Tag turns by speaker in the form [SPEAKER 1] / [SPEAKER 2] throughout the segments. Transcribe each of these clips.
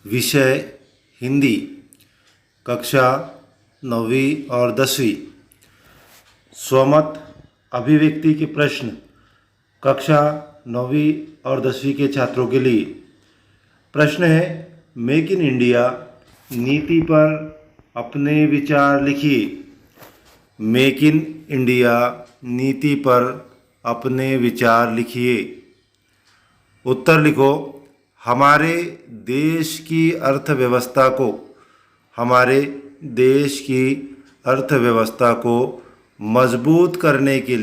[SPEAKER 1] विषय हिंदी, कक्षा 9वीं और 10वीं। स्वमत अभिव्यक्ति के प्रश्न कक्षा 9वीं और 10वीं के छात्रों के लिए। प्रश्न है, मेक इन इंडिया नीति पर अपने विचार लिखिए। मेक इन इंडिया नीति पर अपने विचार लिखिए। उत्तर लिखो। हमारे देश की अर्थव्यवस्था को मजबूत करने के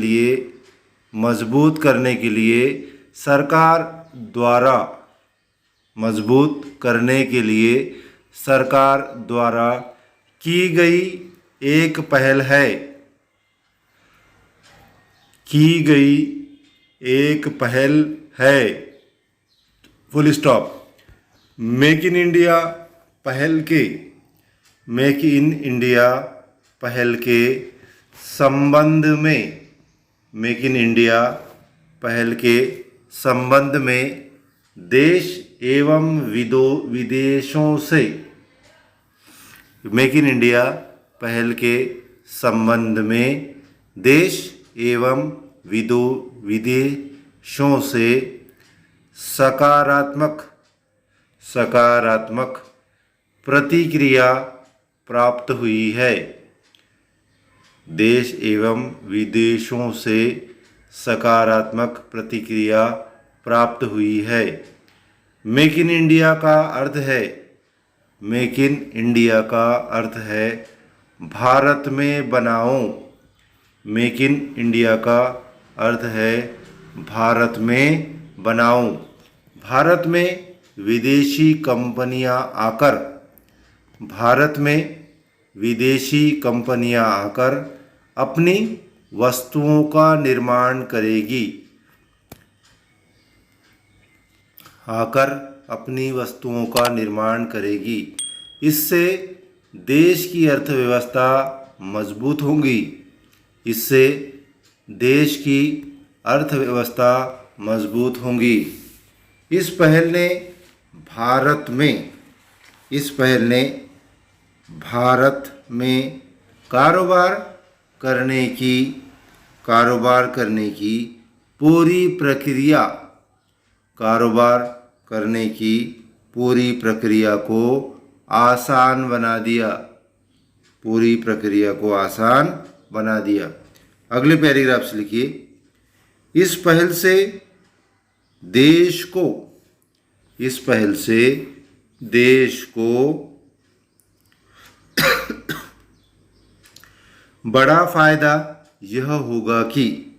[SPEAKER 1] लिए सरकार द्वारा की गई एक पहल है। Full stop. Make in India पहल के संबंध में देश एवं विदेशों से सकारात्मक प्रतिक्रिया प्राप्त हुई है। देश एवं विदेशों से सकारात्मक प्रतिक्रिया प्राप्त हुई है। मेक इन इंडिया का अर्थ है भारत में बनाओ। मेक इन इंडिया का अर्थ है भारत में बनाओ। भारत में विदेशी कंपनियां आकर अपनी वस्तुओं का निर्माण करेगी। इससे देश की अर्थव्यवस्था मजबूत होगी। इस पहल ने भारत में कारोबार करने की पूरी प्रक्रिया को आसान बना दिया। अगले पैराग्राफ से लिखिए। इस पहल से देश को बड़ा फायदा यह होगा कि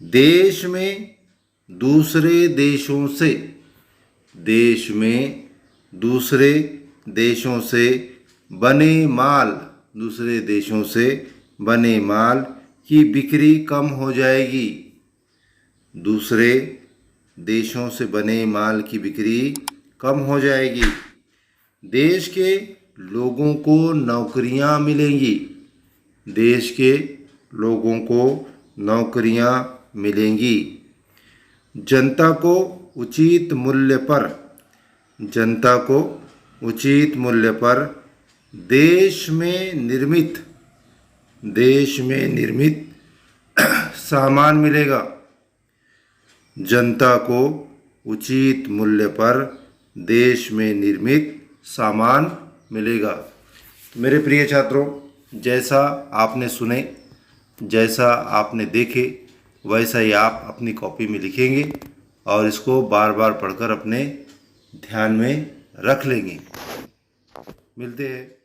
[SPEAKER 1] देश में दूसरे देशों से बने माल की बिक्री कम हो जाएगी। देश के लोगों को नौकरियां मिलेंगी। जनता को उचित मूल्य पर देश में निर्मित सामान मिलेगा। मेरे प्रिय छात्रों, जैसा आपने सुने, जैसा आपने देखे, वैसा ही आप अपनी कॉपी में लिखेंगे और इसको बार बार पढ़कर अपने ध्यान में रख लेंगे। मिलते हैं।